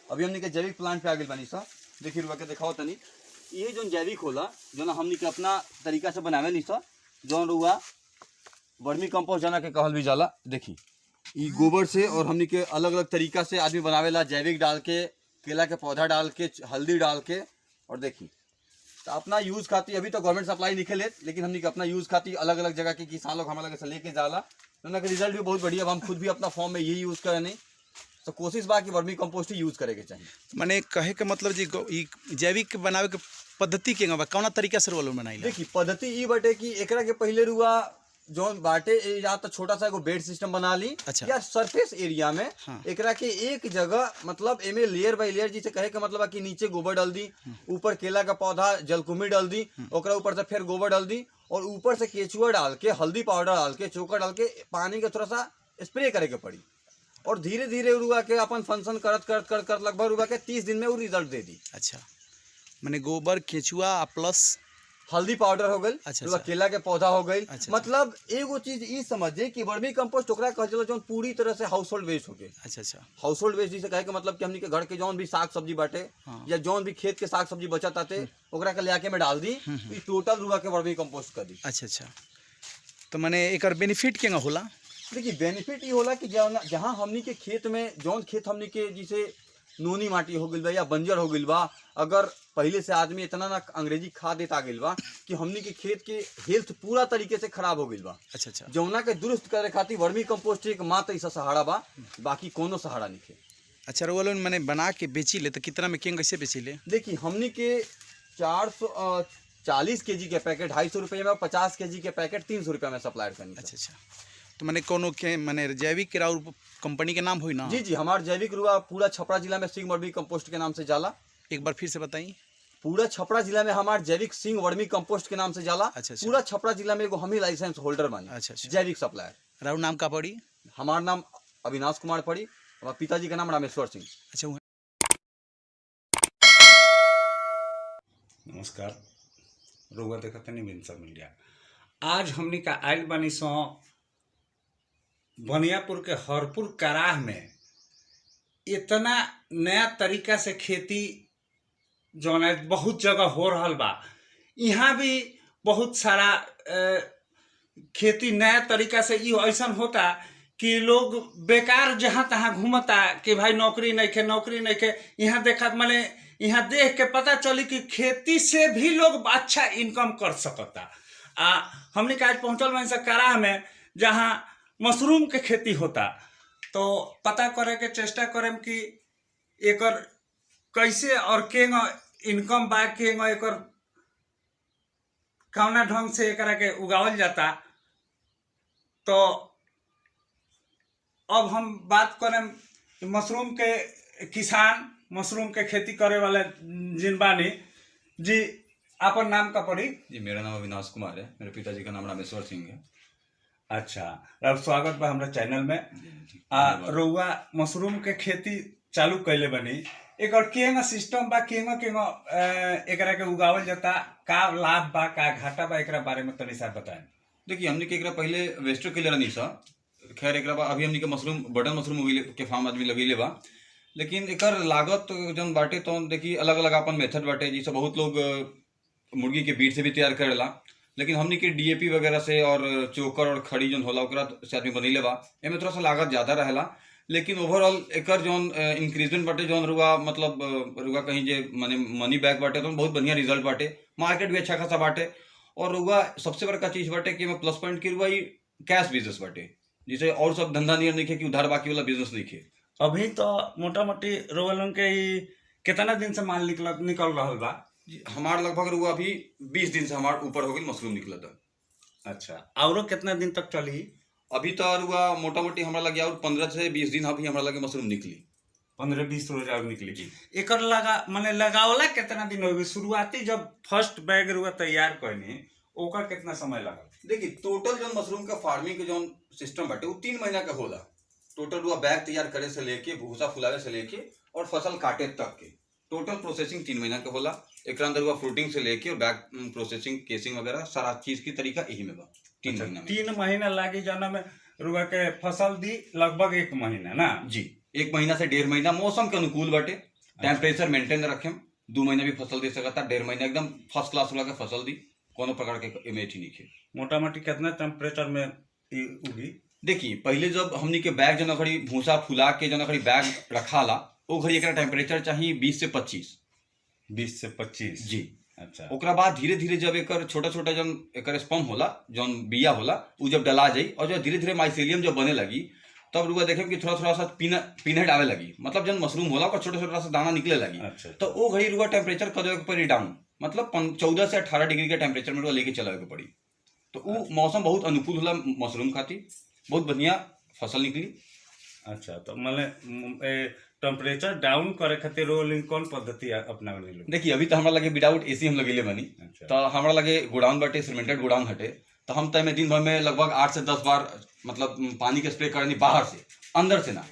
अभी हमने के जैविक प्लांट पे आ गए बानी सा। देखिए रुआ के दिखाओ तनी, ये जो जैविक होला जो ना हमने के अपना तरीका से बनावे नहीं सा, जो रुआ वर्मी कंपोस्ट जना के कहल भी जाला। देखी ये गोबर से और हमने के अलग अलग तरीका से आदमी बनावेला, जैविक डाल के, केला के पौधा डाल के, हल्दी डाल के। और देखी तो अपना यूज खाती अभी तो गवर्नमेंट सप्लाई नहीं खेले, लेकिन हमने के अपना यूज खाती अलग अलग जगह के किसान लोग हमारे लगे से लेके जाला, तो उनका रिजल्ट भी बहुत बढ़िया। हम खुद भी अपना फॉर्म में यही यूज करें नहीं, तो कोशिश बा कि वर्मी कंपोस्ट ही यूज करे के चाहिए। माने कहे के मतलब जी ई जैविक बनावे के पद्धति के बा कौना तरीका से रोल बनाई? देखी पद्धति ई बाटे कि एकरा के पहले रुआ जो बाटे या तो छोटा सा एगो बेड सिस्टम बना ली। अच्छा। या सरफेस एरिया में एकरा के एक जगह मतलब एमे लेयर बाय लेयर, जिसे कहे के मतलब कि नीचे गोबर डाल दी, ऊपर केला का पौधा जलकुंभी डाल दी, ओकरा ऊपर से फिर गोबर डाल दी, और ऊपर से केचुआ डाल के, हल्दी पाउडर डाल के, चोकर डाल के पानी के थोड़ा सा स्प्रे करे के पड़ी। और धीरे धीरे रुआ के अपन फंक्शन करत करत करत करत लगभग रुआ के 30 दिन में वो रिजल्ट दे दी। अच्छा, मैंने गोबर केचुआ प्लस हल्दी पाउडर हो गई। अच्छा। केला के पौधा हो गई। अच्छा। मतलब एगो चीज ई समझे कि वर्मी कंपोस्ट ओकरा कहल जाला जो पूरी तरह से हाउस होल्ड वेस्ट हो गई। अच्छा। हाउस होल्ड वेस्ट जिसे कहे के मतलब कि हमनी के घर के जौन भी साग सब्जी बाटे, या जौन भी खेत के साग सब्जी बचत आते, ओकरा के ले आके में डाल दी, तो टोटल रुआ के वर्मी कंपोस्ट कर दी। अच्छा, तो मैंने एक बेनिफिट क्या होला? देखिए बेनिफिट ये होला कि जहाँ हमनी के खेत में जौन खेत हमनी के जिसे नोनी माटी हो गई बा या बंजर हो गई बा, अगर पहले से आदमी इतना ना अंग्रेजी खाद देता गई बा कि हमनी के खेत के हेल्थ पूरा तरीके से खराब हो गई बा। अच्छा। जौना के दुरुस्त करे खातिर वर्मी कंपोस्ट एक मात्र ऐसा सहारा बा, बाकी कोनो सहारा नहीं है। अच्छा, रोल मैंने बना के बेची ले तो कितना में केंग कैसे बेची ले? देखिए हमनी के 440 केजी के पैकेट 250 रुपये में, और 50 केजी के पैकेट 300 रुपये में सप्लाई करनी। अच्छा, तो मैंने कोनो के मैंने जैविक के राउर कंपनी के नाम हुई ना? जी, हमारे जैविक रुआ पूरा छपरा जिला में सिंह वर्मी कंपोस्ट के नाम से जाला। एक बार फिर से बताइए। पूरा छपरा जिला में हमारे जैविक सिंह वर्मी कंपोस्ट के नाम से जाला। अच्छा। पूरा छपरा जिला में एगो हम ही लाइसेंस होल्डर बानी। अच्छा। जैविक सप्लायर। राउर नाम का पड़ी? हमारा नाम अविनाश कुमार पड़ी, हमारे पिताजी का नाम रामेश्वर सिंह। अच्छा। नमस्कार, रोगा देखते नहीं विंसा मीडिया। आज हमने का आयल बनी सो बनियापुर के हरपुर कराह में इतना नया तरीका से खेती जो है बहुत जगह हो रहा बा। यहाँ भी बहुत सारा खेती नया तरीका से ऐसा होता कि लोग बेकार जहाँ तहाँ घूमता कि भाई नौकरी नहीं के। यहाँ देखा मैंने यहाँ देख के पता चली कि खेती से भी लोग अच्छा इनकम कर सकता। हमने आज पहुँचल बनी से कराह में जहाँ मशरूम के खेती होता, तो पता करे के चेष्टा करें कि एकर कैसे और केंग इनकम बा, केंग एकर कौना ढंग से एकरा के उगावल जाता। तो अब हम बात करें मशरूम के किसान, मशरूम के खेती करे वाले जिन बानी जी। आपन नाम का पड़ी? जी, मेरा नाम अविनाश कुमार है, मेरे पिताजी का नाम रामेश्वर सिंह है। अच्छा, अब स्वागत बा हमरा चैनल में। रउआ मशरूम के खेती चालू कैले बनी, एक और केंग सिस्टम बा, केंग एकरा के उगावल जाता, का लाभ बा का घाटा बा, एकरा बारे में तनी सा बताएं। देखिए हमने के एकरा पहले वेस्टर के लिए नहीं सा, खैर एकरा बा अभी हमने के मशरूम बटन मशरूम के फार्म आदमी लगेले बा, लेकिन एकर लागत जन बाटे तो देखिए अलग अलग अपन मेथड बाटे। जैसे बहुत लोग मुर्गी के बीट से भी तैयार करेला, लेकिन हमने के डीएपी वगैरह से और चोकर और खड़ी जो होला ओकरा से आदमी बनैले बा। एमे थोड़ा सा लागत ज्यादा रहेला, लेकिन ओवरऑल एकर जोन इंक्रीजमेंट बाटे जोन रुआ मतलब रुआ कहीं जे माने मनी बैक बाटे तो बहुत बढ़िया रिजल्ट बाटे, मार्केट भी अच्छा खासा बाटे। और रुआ सबसे बड़का चीज बाटे कि प्लस पॉइंट की रुआ कैश बिजनेस बाटे, जिसे और सब धंधा नहीं है कि उधार बाकी वाला बिजनेस नहीं है। अभी तो मोटा मोटी रोवन के कितना दिन से माल निकल रहा बा? हमार लगभग रुआ अभी 20 दिन से हमार ऊपर हो गई मशरूम निकला था। अच्छा, और कितना दिन तक चली? अभी तो रुआ मोटा मोटी हमारा लगे और 15 से 20 दिन अभी हमारा लगे मशरूम निकली। 15-20 रोज और निकली जी। एकर लगा माने लगावला कितना दिन हो गई? शुरुआती जब फर्स्ट बैग रुआ तैयार करनी ओकर कितना समय लगा? देखिए टोटल जो मशरूम का फार्मिंग के जो सिस्टम बाटे वो 3 महीना का होला। टोटल रुआ बैग तैयार करे से लेके भूसा फुलावे से लेके और फसल काटे तक के टोटल प्रोसेसिंग 3 महीना का होला। एक अंदर हुआ फ्रूटिंग से लेके और बैग प्रोसेसिंग, केसिंग वगैरह सारा चीज की तरीका यही में बा। 3 महीना में 3 महीना लागी जाना में रुआ के फसल दी लगभग 1 महीना ना जी। 1 महीना से 1.5 महीना मौसम के अनुकूल बाटे। टेम्परेचर मेंटेन रखें, 2 महीने भी फसल दे सकता, 1.5 महीने एकदम फर्स्ट क्लास वाला के फसल दी, कोनो प्रकार के इमेज ही नहीं खे। मोटा मोटी कितना टेम्परेचर में ई उगी? देखिए पहले जब हमनी के बैग जना खड़ी भूसा फुला के जना खड़ी बैग रखाला, वो घड़ी एकरा टेम्परेचर चाहिए 20 से 25। 20 से 25 जी। अच्छा। ओकरा बाद धीरे धीरे जब एकर छोटा छोटा जन एकर स्पम होला, जौन बिया होला, उ जब डला जाई और जब धीरे धीरे माइसेलियम जब बने लगी, तब रुआ देखें कि थोड़ा थोड़ा सा पीनट आवे लगी, मतलब जन मशरूम होला ओकर छोटा छोटा सा दाना निकले लगी। अच्छा। तो वो घड़ी रुआ टेम्परेचर कर देवे के पड़ी डाउन, मतलब 14 से 18 डिग्री के टेम्परेचर में रुआ लेके चलावे के पड़ी। तो वो मौसम बहुत अनुकूल होला मशरूम खातिर, बहुत बढ़िया फसल निकली। अच्छा, तो मतलब टेम्परेचर डाउन करे खातिर रोलिंग कौन पद्धति अपनावे लोग? देखिए अभी तो हमारा लगे विदाउट एसी हम लगेले बनी। अच्छा। तो हमारा लगे गोडाउन बाटे, सीमेंटेड गोडाउन हटे, तो हम तय में दिन भर में लगभग 8 से 10 बार मतलब पानी के स्प्रे करनी बाहर से, अंदर से ना,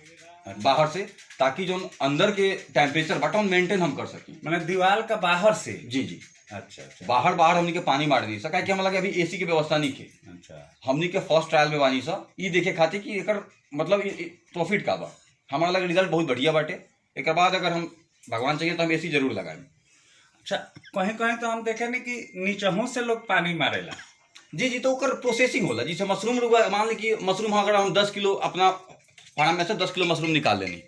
बाहर से, ताकि जो अंदर के टेम्परेचर बटन मेंटेन हम कर सकी। मतलब दीवार का बाहर से? जी जी। अच्छा अच्छा। बाहर हमनी के पानी मार दी सका कि हमारा लगे अभी एसी की व्यवस्था नहीं थे। अच्छा। हमनी के फर्स्ट ट्रायल में बानी सा ई देखे खातिर कि एकर मतलब प्रॉफिट का बा, हमारा लगे रिजल्ट बहुत बढ़िया बाटे। एक बाद अगर हम भगवान चाहिए तो हम एसी जरूर लगाएं। अच्छा, कहीं कहीं तो हम देखे नहीं कि नीचहों से लोग पानी मारेला। जी जी। तो ओकर प्रोसेसिंग होला, जैसे मशरूम रुआ मान ली कि मशरूम अगर हम 10 किलो अपना फार्म में से 10 किलो मशरूम निकाल लेनी,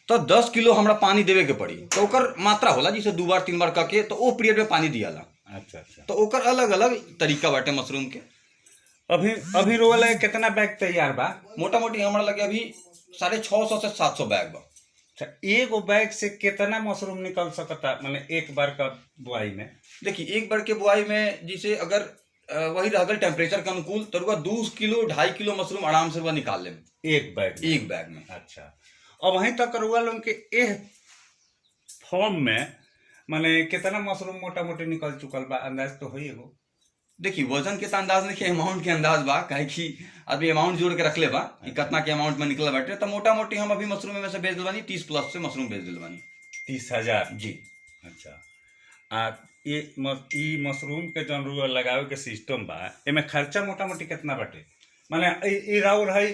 तो 10 किलो हमरा पानी देवे के पड़ी, तो ओकर मात्रा होला, जैसे 2 बार 3 बार करके, तो वो पीरियड में पानी दियाला। अच्छा अच्छा। तो ओकर अलग अलग तरीका बाटे मशरूम के। अभी रोल कितना बैग तैयार बा? मोटा मोटी हमारा लगे अभी 650 से 700 बैग बा। अच्छा, एगो बैग से कितना मशरूम निकल सकता मतलब एक बार का बुआई में? देखिए एक बार के बुआई में जैसे अगर वही रहल टेम्परेचर के अनुकूल, तो रुआ 2 किलो 2.5 किलो मशरूम आराम से रुआ निकाल ले एक बैग में। अच्छा। और वहीं तक रुआ लोग के एह फॉर्म में माने कितना मशरूम मोटा मोटी निकल चुकल बा, अंदाज तो होई एगो? देखिए वजन के तो अंदाज नहीं, अमाउंट के अंदाज बा, काहे कि अभी अमाउंट जोड़ के रख ले बा कि कितना के अमाउंट में निकल बाटे। तो मोटा मोटी हम अभी मशरूम में से बेच दिल बानी 30+ से मशरूम बेच दिल बानी। 30,000? जी। अच्छा। आ ई मशरूम के जौन रुआ लगावे के सिस्टम बा, एमे खर्चा मोटा मोटी कितना बाटे? माने ई राउर है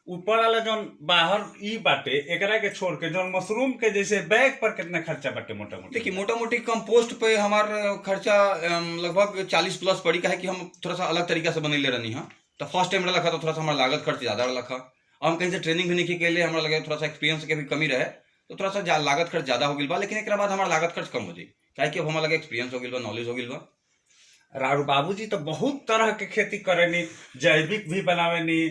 ऊपर वाला जौन बाहर ई बाटे, एकरा के छोड़ के जौन मशरूम के जैसे बैग पर कितना खर्चा बाटे मोटा मोटी? देखिए मोटा मोटी कंपोस्ट पे हमार खर्चा लगभग 40+ पड़ी, का है कि हम थोड़ा सा अलग तरीका से बनैले रहनी है। तो फर्स्ट टाइम रखा तो थोड़ा सा हमारा लागत खर्च ज्यादा रखा, और हम कहीं से ट्रेनिंग भी नहीं के लिए हमारा लगे थोड़ा सा एक्सपीरियंस के भी कमी रहे, तो थोड़ा सा लागत खर्च ज्यादा हो गई बा। लेकिन एक बाद हमारा लागत खर्च कम हो जाए, काहे कि अब हमारा लगे एक्सपीरियंस हो गई बा, नॉलेज हो गई बा। रारू बाबूजी तो बहुत तरह के खेती करेनी, जैविक भी बनावेनी,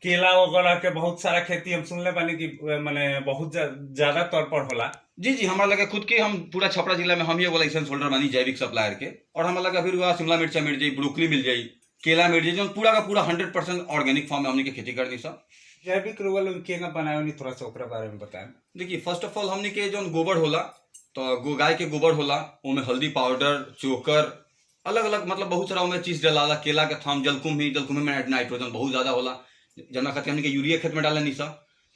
केला वगैरह के बहुत सारा खेती हम सुनले बानी कि माने बहुत ज्यादा तौर पर होला। जी जी। हमारा लगे खुद के हम पूरा छपरा जिला में हम ही लाइसेंस होल्डर बानी जैविक सप्लायर के, और हमारा लगे फिर शिमला मिर्चा मिल जाई, ब्रोकली मिल जाई, केला मिल जाई, जो पूरा का पूरा 100% ऑर्गेनिक फॉर्म में हमने के खेती करनी सब। जैविक रुवल केना बनावेनी, थोड़ा सा ओकरा बारे में बताएं। देखिए फर्स्ट ऑफ ऑल हमने के जो गोबर होला, तो गाय के गोबर होला, उनमें हल्दी पाउडर, चोकर, अलग अलग मतलब बहुत सारा उनमें चीज डलाला। केला के थम, जलकुंभी में नाइट्रोजन बहुत ज्यादा होला, जना खातिर हमने के यूरिया खेत में डाले नहीं सा।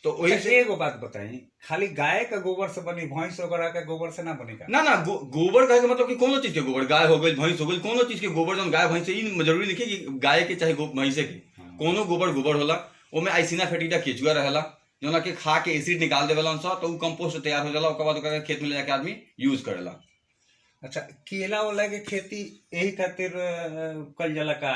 तो वही से एगो बात बताई, खाली गाय का गोबर से बनी, भैंस वगैरह का गोबर से ना बनेगा? ना गोबर कहे के मतलब कि कोनो चीज के गोबर, गाय हो गई, भैंस हो गई, कोनो चीज के गोबर, जो गाय भैंस ई जरूरी नहीं कि गाय के चाहे भैंसे के, कोनो गोबर होला। ओमे आइसिना फेटिडा केचुआ रहेला, जोना के खा के एसिड निकाल देवेला सा, तो उ कंपोस्ट तैयार हो जाला। ओकर बाद ओकरा खेत में ले जाके आदमी यूज करेला। अच्छा, केला वाला के खेती यही खातिर कल जाला का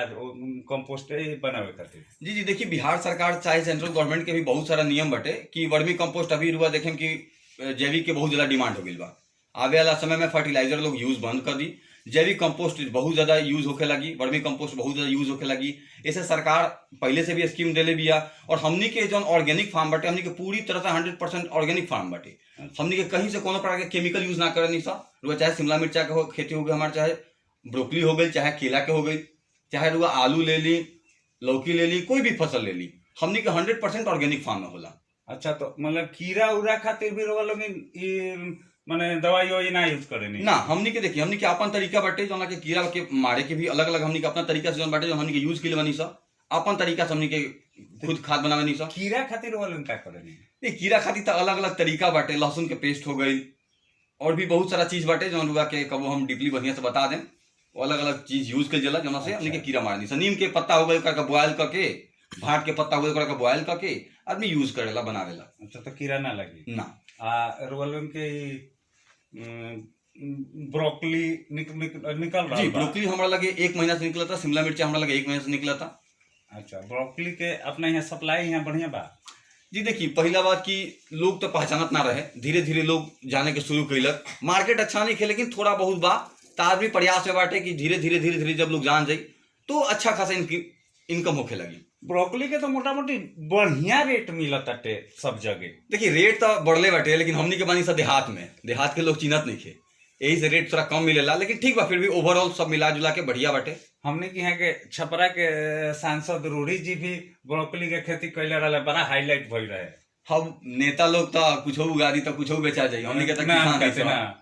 कंपोस्ट बनावे खातिर? जी जी। देखिए बिहार सरकार चाहे सेंट्रल गवर्नमेंट के भी बहुत सारा नियम बटे कि वर्मी कंपोस्ट अभी रुआ देखें कि जैविक के बहुत ज्यादा डिमांड हो गई बा। आवे वाला समय में फर्टिलाइजर लोग यूज बंद कर दी, जैविक कंपोस्ट बहुत ज्यादा यूज होके लगी, वर्मी कंपोस्ट बहुत ज्यादा यूज होके लगी। ऐसे सरकार पहले से भी स्कीम देले बिया, और हमनी के जो ऑर्गेनिक फार्म बाटे, हमनी के पूरी तरह से 100% ऑर्गेनिक फार्म बाटे। हमनी के कहीं से कोनो प्रकार के केमिकल यूज ना करनी सा। रुआ चाहे शिमला मिर्चा के खेती हो गई हमारे, चाहे ब्रोकली हो गई, चाहे केला के हो गई, चाहे रुआ आलू ले ली, लौकी ले ली, कोई भी फसल ले ली, हमनी के 100% ऑर्गेनिक फार्म में होला। अच्छा, तो मतलब कीड़ा उड़ा खातिर भी रोवा लोग माने दवाई वही ना यूज करेनी ना? हमनी के देखिए हमनी के अपन तरीका बाटे, जो के कीड़ा के मारे के भी अलग अलग हमनी के अपना तरीका से बाटे, जो हमनी के यूज के लिए बनी सा, अपन तरीका से हमनी के खुद खाद बनावे नहीं सा। कीड़ा खातिर रोवा लोग का करेनी? ये कीड़ा खातिर तो अलग अलग तरीका बाटे, लहसुन के पेस्ट हो गई, और भी बहुत सारा चीज बाटे, जो रुआ के कबो हम डीपली बढ़िया से बता दें। वो अलग अलग चीज यूज कर जाला, जना से हमनी के कीड़ा मारनी सा। नीम के पत्ता हो गई, ओकरा बॉयल करके, भाट के पत्ता हो गई, ओकरा बॉयल करके आदमी यूज करेला, बनावेला। अच्छा, तो कीड़ा ना लगी ना। रोवा लोग के ब्रोकली निकल रहा जी बा। ब्रोकली हमारा लगे 1 महीना से निकला था, शिमला मिर्चा हमारा लगे 1 महीना से निकला था। अच्छा, ब्रोकली के अपने यहाँ सप्लाई यहाँ बढ़िया बा। जी देखिए, पहला बात कि लोग तो पहचानत ना रहे, धीरे धीरे लोग जाने के शुरू कैलक। मार्केट अच्छा नहीं खे, लेकिन थोड़ा बहुत बा, तो आदमी प्रयास में बाटे कि धीरे धीरे जब लोग जान जाई तो अच्छा खासा इनकम होखे लगी। ब्रोकली के तो मोटा मोटी बढ़िया रेट मिलत बाटे सब जगह। देखिए रेट तो बढ़ले बाटे, लेकिन हमनी के बानी सा देहात में, देहात के लोग चिन्हत नहीं खे, यही से रेट थोड़ा कम मिलेला। लेकिन ठीक बा, फिर भी ओवरऑल सब मिला जुला के बढ़िया बाटे। हमने के यहाँ के छपरा के सांसद रूढ़ी जी भी ब्रोकली के खेती कैले रहे, बड़ा हाईलाइट भइल रहे। हम नेता लोग तो कुछ उगा दी तो कुछ बेचा जाये, हमनी के तो किसान कहते है। ना।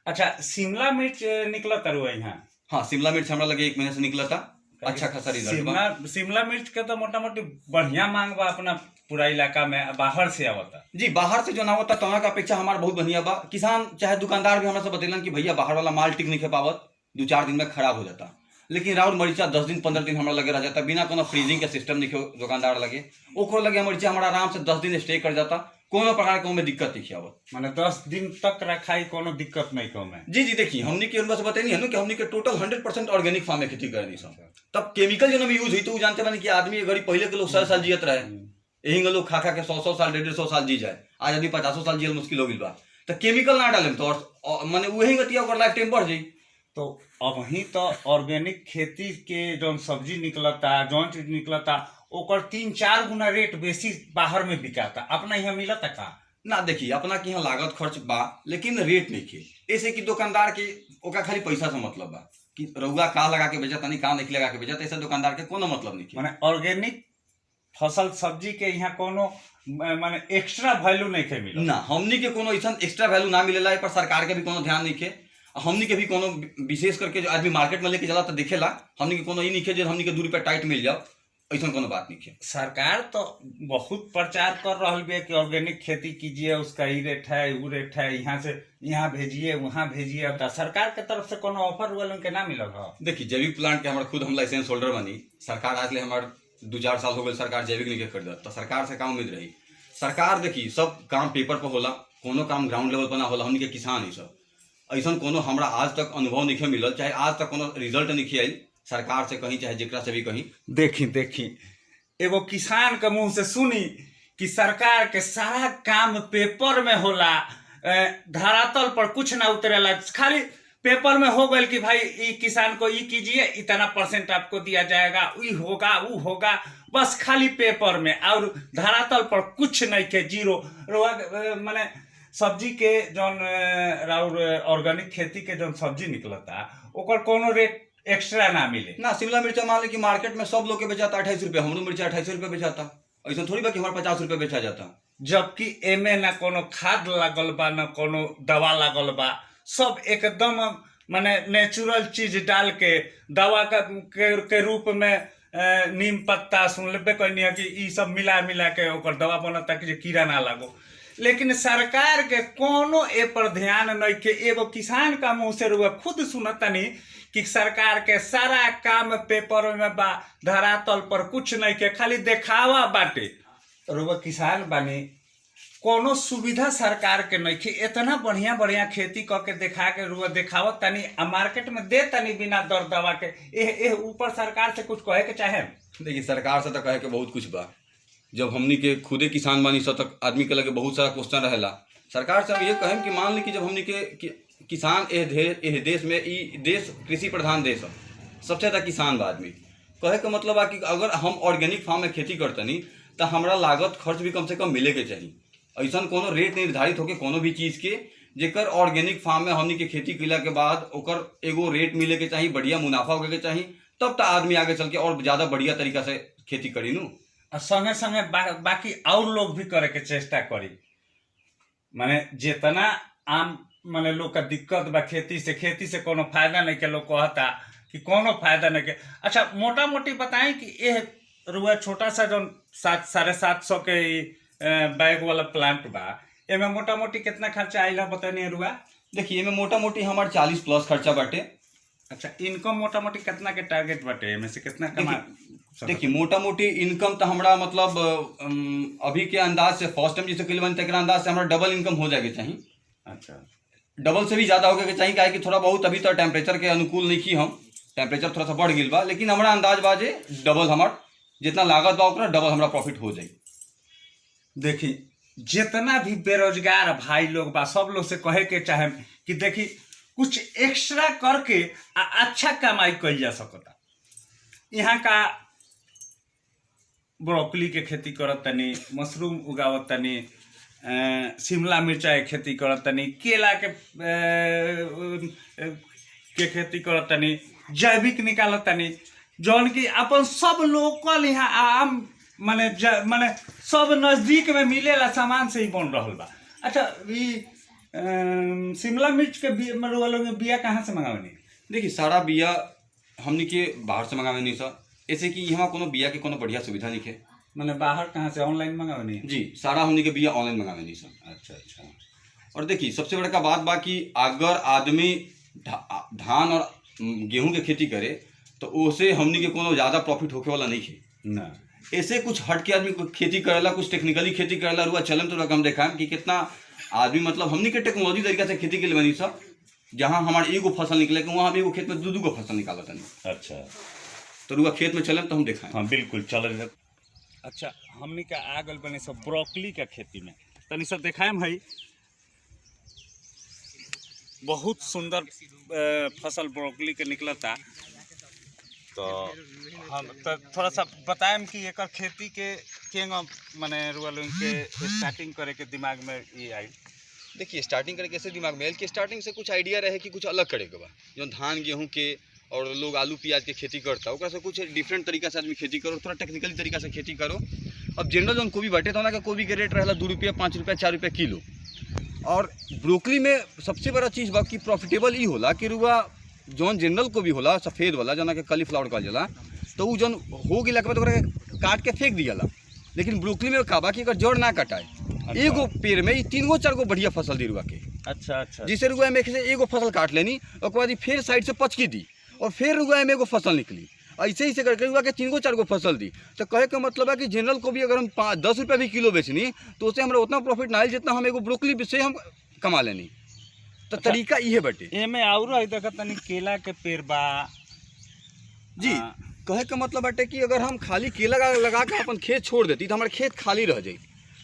अच्छा, शिमला मिर्च निकला तरुआ यहाँ? हाँ, शिमला मिर्च हमारा लगे 1 महीने से निकला था, अच्छा खासा रिजल्ट बा। शिमला मिर्च के तो मोटा मोटी बढ़िया मांग बा अपना पूरा इलाका में, बाहर से आवता। जी बाहर से जो ना होता तो का अपेक्षा हमारा बहुत बढ़िया बा। किसान चाहे दुकानदार भी हमारे से बतेलन कि भैया बाहर वाला माल टिक नहीं खे पावत, 2-4 दिन में खराब हो जाता। लेकिन राउर मरीचा 10 दिन 15 दिन हमारा लगे रह जाता, बिना कोनो फ्रीजिंग के सिस्टम नहीं खे दुकानदार लगे, ओकरो लगे मरीचा हमारा आराम से 10 दिन स्टे कर जाता, कोनो प्रकार के दिक्कत नहीं आवत। माने 10 दिन तक रखाई कोनो दिक्कत नहीं को में। जी देखिए, हमनी के बस बताइए है ना कि हमनी के टोटल 100% ऑर्गेनिक फार्म में खेती करनी सब। तब केमिकल जो यूज हुई तो जानते बानी कि आदमी गरीब पहले के लोग 100 साल जियत रहे, यही लोग खा के 100 साल 150 साल जी जाए, आज आदमी 50 साल जियल मुश्किल हो गई बा। तो केमिकल ना डाले तो माने वही गतिया ओकर लाइफ टाइम बढ़ जाई। तो अब ही तो ऑर्गेनिक खेती के जौन सब्जी निकलता, जौन चीज निकलता, ओकर 3-4 गुना रेट बेसी बाहर में बिकाता, अपना यहाँ मिलता का ना? देखिए अपना के यहाँ लागत खर्च बा, लेकिन रेट नहीं खे। ऐसे कि दुकानदार के ओका खाली पैसा से मतलब बा कि रउआ का लगा के बेचता नहीं, का नहीं लगा के बेचता, ऐसे दुकानदार के कोनो मतलब नहीं खे। माने ऑर्गेनिक फसल सब्जी के यहाँ कोनो माने एक्स्ट्रा वैल्यू नहीं खे मिला ना, हमनी के कोनो ऐसा एक्स्ट्रा वैल्यू ना मिलेला। पर सरकार के भी कोनो ध्यान नहीं खे, हमनी के भी कोनो विशेष करके जो आदमी मार्केट में लेके जाला तो देखेला, हमनी के कोनो ई नहीं खे जो हमनी के 2 रुपया टाइट मिल जाओ, ऐसा कोनो बात नहीं खे। सरकार तो बहुत प्रचार कर रहा है कि ऑर्गेनिक खेती कीजिए, उसका ये रेट है वो रेट है, यहाँ से यहाँ भेजिए वहाँ भेजिए। अब सरकार के तरफ से कोनो ऑफर वालों के ना मिलल है? देखिए जैविक प्लांट के हमारे खुद हम लाइसेंस होल्डर बनी, सरकार आज ले हमारे 2-4 साल हो गए सरकार जैविक नहीं के खरीदत, तो सरकार से का उम्मीद रही? सरकार देखिए सब काम पेपर पर होला, कोनो काम ग्राउंड लेवल पर ना होला। हमनी के किसान ही सब ऐसा कोनो हमरा आज तक अनुभव नहीं मिलल, चाहे आज तक कोनो रिजल्ट नहीं आई सरकार से कहीं, चाहे जेकरा से भी कहीं। देखी एगो किसान के मुंह से सुनी कि सरकार के सारा काम पेपर में होला, धरातल पर कुछ ना उतरेला, खाली पेपर में हो गए कि भाई ई किसान को ई कीजिए, इतना % आपको दिया जाएगा, ई होगा वो होगा, बस खाली पेपर में, और धरातल पर कुछ नहीं के, जीरो। माने सब्जी के जौन राउर ऑर्गेनिक खेती के जौन सब्जी निकलता ओकर कोनो रेट एक्स्ट्रा ना मिले ना। शिमला मिर्चा मान ली कि मार्केट में सब लोग के बेचाता 28 रुपया, हमरो मिर्चा 28 रुपया बेचाता, ऐसा थोड़ी बा कि हमारा 50 रुपया बेचा जाता। जबकि एमे ना कोनो खाद लागल बा, ना कोनो दवा लागल बा, सब एकदम माने नेचुरल चीज डाल के दवा के रूप में नीम पत्ता सुन लेबे कहनी है कि ई सब मिला के ओकर दवा बनता कि कीड़ा ना लागो। लेकिन सरकार के कोनो ए पर ध्यान नहीं के। एगो किसान का मुंह से रुआ खुद सुनतनी कि सरकार के सारा काम पेपर में बा, धरातल पर कुछ नहीं के, खाली देखावा बाटे। रुआ किसान बानी, कोनो सुविधा सरकार के नहीं के, इतना बढ़िया खेती करके दिखा के रुआ देखावत तनी, मार्केट में दे तनी बिना दर दवा के। ए ऊपर सरकार से कुछ कहे के चाहे? देखिए सरकार से तो कहे के बहुत कुछ बा, जब हमनी के खुदे किसान बानी सब तक आदमी के लगे बहुत सारा क्वेश्चन रहेला। सरकार से हम ये कहें कि मान ली कि जब हमनी के किसान एह देश में, ई देश कृषि प्रधान देश है, सबसे ज़्यादा किसान बा आदमी। कहे का मतलब है कि अगर हम ऑर्गेनिक फार्म में खेती करतनी तो हमारा लागत खर्च भी कम से कम मिले के चाहिए। ऐसा कोनो रेट निर्धारित होके कोनो भी चीज़ के जेकर ऑर्गेनिक फार्म में हमनी के खेती कैला के बाद ओकर एगो रेट मिले के चाहिए, बढ़िया मुनाफा होके के चाहिए, तब तो आदमी आगे चल के और ज़्यादा बढ़िया तरीका से खेती करी नू। संगे संगे बाकी और लोग भी करे के चेष्टा करी। माने जितना आम माने लोग का दिक्कत बा खेती से कोनो फायदा नहीं के, लोग कहता कि कोनो फायदा नहीं के। अच्छा मोटा मोटी बताएं कि ये रुआ छोटा सा जो 750 के बैग वाला प्लांट बा, एमे मोटा मोटी कितना खर्चा आइला बतानी रुआ? देखिए एमे मोटा मोटी हमारे 40+ खर्चा बाटे। अच्छा इनकम मोटा मोटी कितना के टारगेट बाटे, एमे से कितना कमा? देखिए मोटा मोटी इनकम तो हमारा मतलब अभी के अंदाज से फर्स्ट टाइम जैसे कैले बनी तक अंदाज से हमारा डबल इनकम हो जाएगी चाहिए। अच्छा डबल से भी ज़्यादा होके के चाहिए, काहे कि थोड़ा बहुत अभी तो टेम्परेचर के अनुकूल नहीं की हम, टेम्परेचर थोड़ा सा बढ़ गई बा, लेकिन हमारा अंदाज बा जे डबल हमार जितना लागत बा ओकरा डबल हमारा प्रॉफिट हो जाई। देखी जितना भी बेरोजगार भाई लोग बा सब लोग से कहे के चाहे कि देखी कुछ एक्स्ट्रा करके अच्छा कमाई कल जा सकता। यहाँ का ब्रोकली के खेती करत तनी, मशरूम उगावत तनी, शिमला मिर्चा के खेती करत तनी, केला के खेती करत तनी, जैविक निकालत तनी, जौन की अपन सब लोकल यहाँ आम माने सब नजदीक में मिलेला सामान से ही बन रहल बा। अच्छा शिमला मिर्च के बिया कहाँ से मंगावनी? देखिए सारा बिया हमनी के बाहर से मंगावे नहीं सर, ऐसे कि यहाँ कोनो बिया के कोनो बढ़िया सुविधा नहीं है। मैंने बाहर कहाँ से ऑनलाइन मंगावनी? जी सारा हमनी के बिया ऑनलाइन मंगावे नहीं सर। अच्छा अच्छा। और देखिए सबसे बड़का बात बा कि अगर आदमी धान और गेहूं के खेती करे तो उससे हमनी के कोनो ज़्यादा प्रॉफिट होके वाला नहीं है ना। ऐसे कुछ हट के आदमी खेती करेला, कुछ टेक्निकली खेती करेला, रुआ चलम तो हम देखा कि कितना आदमी मतलब हमनी के टेक्नोलॉजी तरीका से खेती के लिए बनी सब, जहाँ हमारे एगो फसल निकले कि वहाँ हम एगो खेत में दू गो फसल निकाला तनी। अच्छा तो रुआ खेत में चलम तो हम देखा। हाँ बिल्कुल चल। अच्छा हमनी का आगल बने सब ब्रोकली का खेती में तनी सब देखाएम भाई, बहुत सुंदर फसल ब्रोकली के निकलता। तो हम तो थोड़ा सा बताएम कि एकर खेती के माने रुआ लोग के स्टार्टिंग करे के दिमाग में ये आई। देखिए स्टार्टिंग करे कैसे दिमाग में कि स्टार्टिंग से कुछ आइडिया रहे कि कुछ अलग करे के बा, जो धान गेहूं के और लोग आलू प्याज के खेती करता ओकरा से कुछ डिफरेंट तरीका से आदमी खेती करो, थोड़ा टेक्निकली तरीका से खेती करो। अब जनरल जो कोबी बाटे तो ना कोबी के रेट रहेला 2 रुपया 5 रुपया 4 रुपया किलो। और ब्रोकली में सबसे बड़ा चीज़ बा कि प्रॉफिटेबल ही होला कि रुआ जौन जनरल कोबी होला सफ़ेद वाला जना के कलीफ्लावर कहल जाला, तो वो जौन हो गया के बाद ओकरा काट के फेंक दियाला। लेकिन ब्रोकली में का बा कि अगर जड़ ना कटाए, अच्छा। एगो पेड़ में 3 गो 4 गो बढ़िया फसल दी रुआ के। अच्छा अच्छा। जिसे रुआ में से एगो फसल काट लेनी, उसके बाद फिर साइड से पचकी दी और फिर रुआ में एगो फसल निकली, ऐसे ही से करके रुआ के 3 गो 4 गो फसल दी। तो कहे का मतलब है कि जनरल को भी अगर हम 10 रुपया भी किलो बेचनी तो उससे हमारा उतना प्रॉफिट ना है जितना हम एगो ब्रोकली से हम कमा लेनी। तो अच्छा, तरीका ये बटे। एमे और है देखत तनी केला के पेड़ बा जी। कहे का मतलब बाटे कि अगर हम खाली केला लगा के अपन खेत छोड़ देती तो हमारा खेत खाली रह जाई।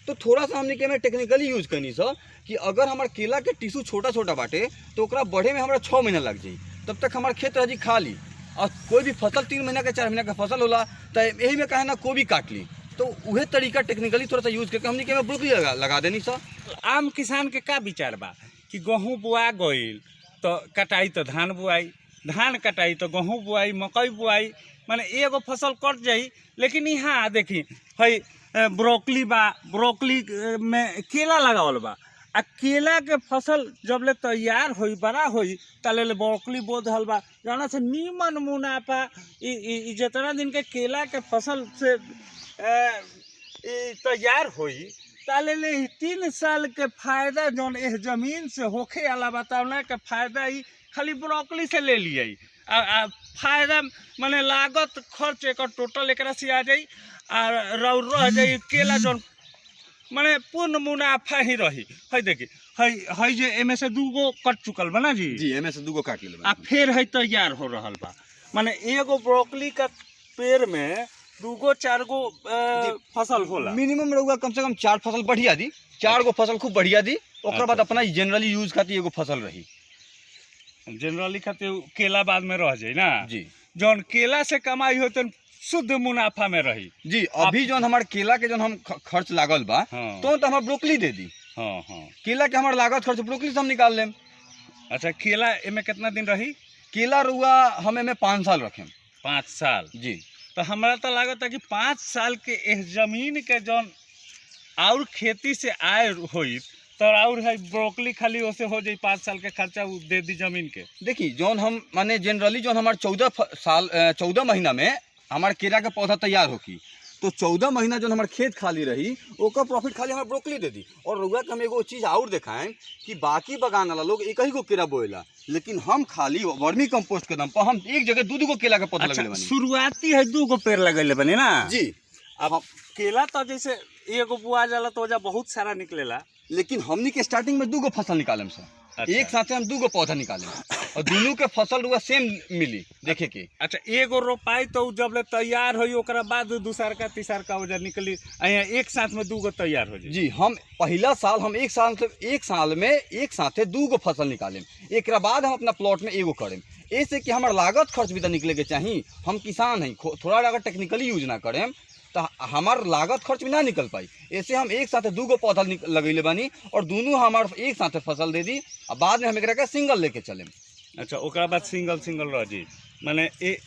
तो थोड़ा सा हमने के टेक्निकली यूज करनी सर कि अगर हमारा केला के टिश्यू छोटा छोटा बाटे तो ओकरा बढ़े में हमारा 6 महीना लग जाई, तब तक हमारा खेत रह जी खाली। और कोई भी फसल 3 महीना का 4 महीना का फसल होला तो यही में कहे ना कोई भी काट ली, तो वह तरीका टेक्निकली थोड़ा सा यूज करके हमने के ब्रोकली लगा देनी सर। आम किसान के का विचार बा कि गेहूँ बुआ गईल तो कटाई तो धान बुआई, धान कटाई तो गेहूँ बुआई, मकई बुआई, माने एगो फसल कट जाई। लेकिन यहाँ देखी है ब्रोकली बा, ब्रोकली में केला लगावल बा, आ केला के फसल जब ले तैयार होई बड़ा होई तले ब्रोकली बो धल बा, जाना से नीमन मुनाफा जितना दिन के केला के फसल से तैयार होई ताले 3 साल के फायदा जौन इस जमीन से होखे वाला बतावना के फायदा ही खाली ब्रोकली से ले लिए। फायदा माने लागत खर्च एक टोटल एक से आ जाई और रह जाई केला जौन माने पूर्ण मुनाफा ही रही। है देखी है जे एमे से 2 गो कट चुकल बा ना जी। जी एमे से 2 गो काट ले आ फिर है तैयार हो रहल बा, माने एगो ब्रोकली का पेड़ में 2 गो 4 गो फसल होला। मिनिमम रहुआ कम से कम 4 फसल बढ़िया दी, 4 गो फसल खूब बढ़िया दी, ओकर बाद अपना जनरली यूज खातिर एगो फसल रही। जनरली खातिर केला बाद में रह जाए ना जी। जौन केला से कमाई हो तो शुद्ध मुनाफा में रही। जी अभी जौन हमारे केला के जौन हम खर्च लागल बा हाँ। तो हमारा ब्रोकली दे दी। हाँ हाँ। केला के हमारा लागत खर्च ब्रोकली से हम निकाल लेम। अच्छा केला एमे कितना दिन रही? केला रुआ हम एमे 5 साल रखें। 5 साल? जी। तो हमारा तो लागत है कि 5 साल के इस जमीन के जौन और खेती से आय होई तो और है ब्रोकली खाली ओसे हो जाए 5 साल के खर्चा दे दी जमीन के। देखी जौन हम माने जनरली जौन हमारे 14 महीना में हमारे केला का पौधा तैयार होगी, तो 14 महीना जो हमारे खेत खाली रही ओकर प्रॉफिट खाली हमारे ब्रोकली दे दी। और रुआ के हम एगो चीज़ और दिखाएं कि बाकी बगान वाला लोग एक ही गो केला बोएला, लेकिन हम खाली वर्मी कंपोस्ट के दम पर हम एक जगह 2 गो केला का पौधा अच्छा, लगले बानी। शुरुआती है 2 गो पेड़ लगेले बने ना जी। अब केला तो जैसे एगो बुआ जाला तो वजह बहुत सारा निकलेला, लेकिन हमनी के स्टार्टिंग में 2 गो फसल निकालम सर। एक साथ हम 2 गो पौधा निकालें और दोनों के फसल रुआ सेम मिली देखे के। अच्छा, एगो रोपाई तो जब ले तैयार होई ओकरा बाद दूसर का तीसर का वजह निकली, यहाँ एक साथ में 2 गो तैयार हो जाए। जी, हम पहला साल हम एक साल में एक साथे 2 गो फसल निकालें, एक बाद हम अपना प्लॉट में एगो करें। ऐसे कि हमार लागत खर्च भी तो निकले के चाहिए। हम किसान हैं, थोड़ा अगर टेक्निकली यूज ना करें तो हमार लागत खर्च भी ना निकल पाई। ऐसे हम एक साथ 2 गो पौधा लगैले बानी और दोनों हमार एक साथ फसल दे दी और बाद में हम एकरा के सिंगल लेके चले। अच्छा, ओकरा बाद सिंगल रह जी, माने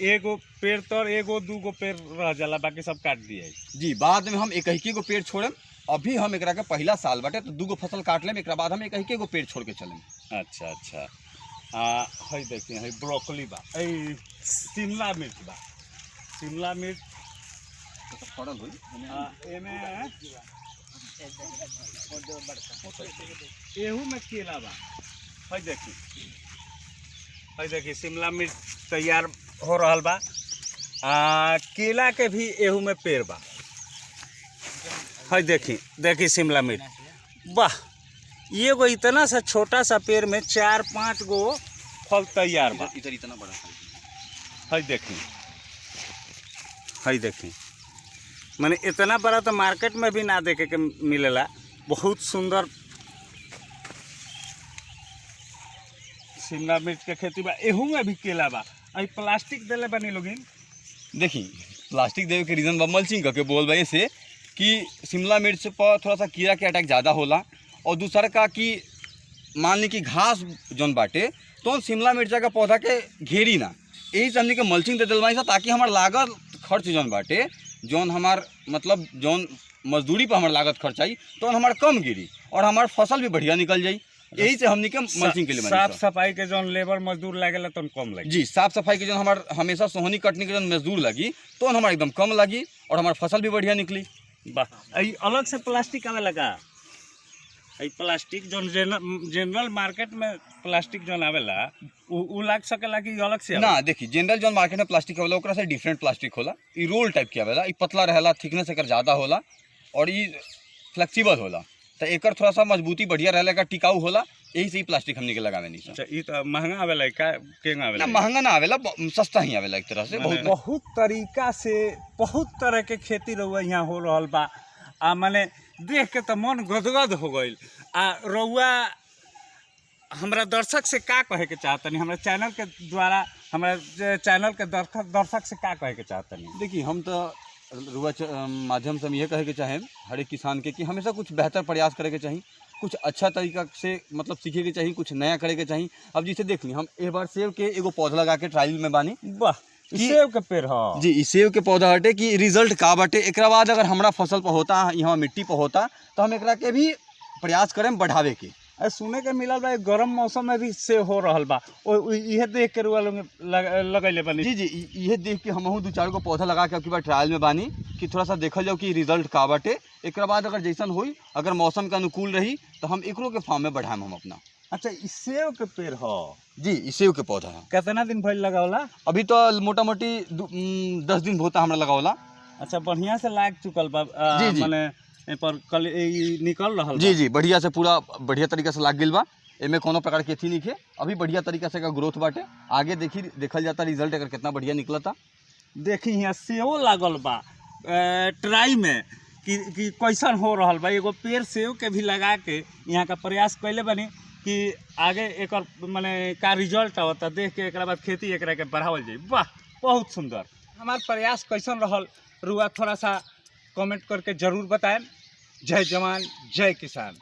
एगो पेड़ तर एगो 2 गो पेड़ रह जाला, बाकी सब काट दिए। जी, बाद में हम एक गो पेड़ छोड़े। अभी हम एकरा के पहला साल बाटे तो 2 गो फसल काट लें, एक बाद हम एक गो पेड़ छोड़ के चलें। अच्छा, है देखिए, है ब्रोकली बा, शिमला मिर्च बा, शिमला मिर्च एहू में केला बा, है देखिए शिमला मिर्च तैयार हो रहा बा। केला के भी एहू में पेड़ बा, है देखिए शिमला मिर्च, वाह, ये गो इतना सा छोटा सा पेड़ में 4-5 गो फल तैयार बा। इतना बड़ा है देखिए, माने इतना बड़ा तो मार्केट में भी ना देखे के मिलेला। बहुत सुंदर शिमला मिर्च के खेती बा, एहू में भी केला बा। प्लास्टिक देले बनी लोगिन, देखी प्लास्टिक देवे के रीज़न बा मल्चिंग करके बोल भाई से कि शिमला मिर्च पर थोड़ा सा कीड़ा के अटैक ज़्यादा होला और दूसरा का कि मान ली कि घास जौन बाटे तो शिमला मिर्चा का पौधा के घेरी ना, यही से हमने के मल्चिंग दे दिलवाई सा ताकि हमार लागत खर्च जौन बाटे जौन हमार मतलब जौन मजदूरी पर हमार लागत खर्च आई तो हमार कम गिरी और हमार फसल भी बढ़िया निकल जाई। यही से हमने के मल्चिंग के लिए साफ सफाई के जौन लेबर मजदूर लागेला तो कम लगी। जी, साफ सफाई के जौन हमार हमेशा सोहनी कटने के जौन मजदूर लगी तो हमार एकदम कम लगी और हमार फसल भी बढ़िया निकली। वाह, अलग से प्लास्टिक आवे लगा, प्लास्टिक जौन जनरल मार्केट में प्लास्टिक जौन आवेला उ लाग सकेला कि अलग से ना? देखिए जनरल जौन मार्केट में प्लास्टिक आवेला ओकरा से डिफरेंट प्लास्टिक होला। ई रोल टाइप के आवेला, ई पतला रहेला, थिकनेस एकर ज़्यादा होला और ई फ्लेक्सिबल होला, तो एकर थोड़ा सा मजबूती बढ़िया रहेला, एकर टिकाऊ होला। यही से ही प्लास्टिक हमने के लगावे नहीं। अच्छा, ई तो महंगा आवेला का केंगा आवेला? ना, महंगा ना आवेला, सस्ता ही आवेला एक तरह से। बहुत तरीका से बहुत तरह के खेती रउआ यहाँ हो रहल बा। माने देख के तो मन गदगद हो गईल। रउआ हमरा दर्शक से का कहे के चाहतनी, हमरा चैनल के द्वारा हमरा चैनल के दर्शक से का कहे के चाहतनी? देखिए, हम तो रुआ माध्यम से हम ये कहे के चाहें हर एक किसान के कि हमेशा कुछ बेहतर प्रयास करे के चाहिए, कुछ अच्छा तरीका से मतलब सीखे के चाहिए, कुछ नया करे के चाहिए। अब जैसे देख ली हम एक बार सेब के एगो पौधा लगा के ट्रायल में बानी। वाह, सेब के पेड़ है जी, सेब के पौधा हटे कि रिजल्ट का बाटे। एक बाद अगर हमारा फसल पर होता, यहाँ मिट्टी पर होता तो हम एकरा के भी प्रयास करें बढ़ावे के। सुने के मिलल बा गर्म मौसम में भी सेब हो रहल बा, इहे देख के रुआ लोग लगैले बानी। जी, इहे देख के हमहू 2-4 गो पौधा लगा के अब की बार ट्रायल में बानी कि थोड़ा सा देखल जाओ कि रिजल्ट का बाटे। एक बाद अगर जैसन होई, अगर मौसम के अनुकूल रही तो हम एकरो के फार्म में बढ़ाएम हम अपना। अच्छा, इस सेब के पेड़ है? जी, इस सेब के पौधा है। कितना दिन भइल लगावला? अभी तो मोटा मोटी 10 दिन होता हमरा लगावला। अच्छा, बढ़िया से लाग चुकल बा? जी, माने पर कल निकल रहा? जी, बढ़िया से पूरा बढ़िया तरीका से लाग गई बा। एमे कोनो प्रकार के अथी नहीं है, अभी बढ़िया तरीका से का ग्रोथ बाटे। आगे देखल जाता रिजल्ट अगर कितना बढ़िया निकलता। देखी यहाँ सेब लागल बा ट्राई में कि कैसन हो रहा बा। एगो पेड़ सेब के भी लगा के यहाँ का प्रयास कैले बनी कि आगे एक माने का रिजल्ट आवता देख के एक बाद खेती एक के बढ़ावल जाए। वाह, बहुत सुंदर। हमार प्रयास कैसन रहल रुआ थोड़ा सा कमेंट करके जरूर बताएं। जय जवान जय किसान।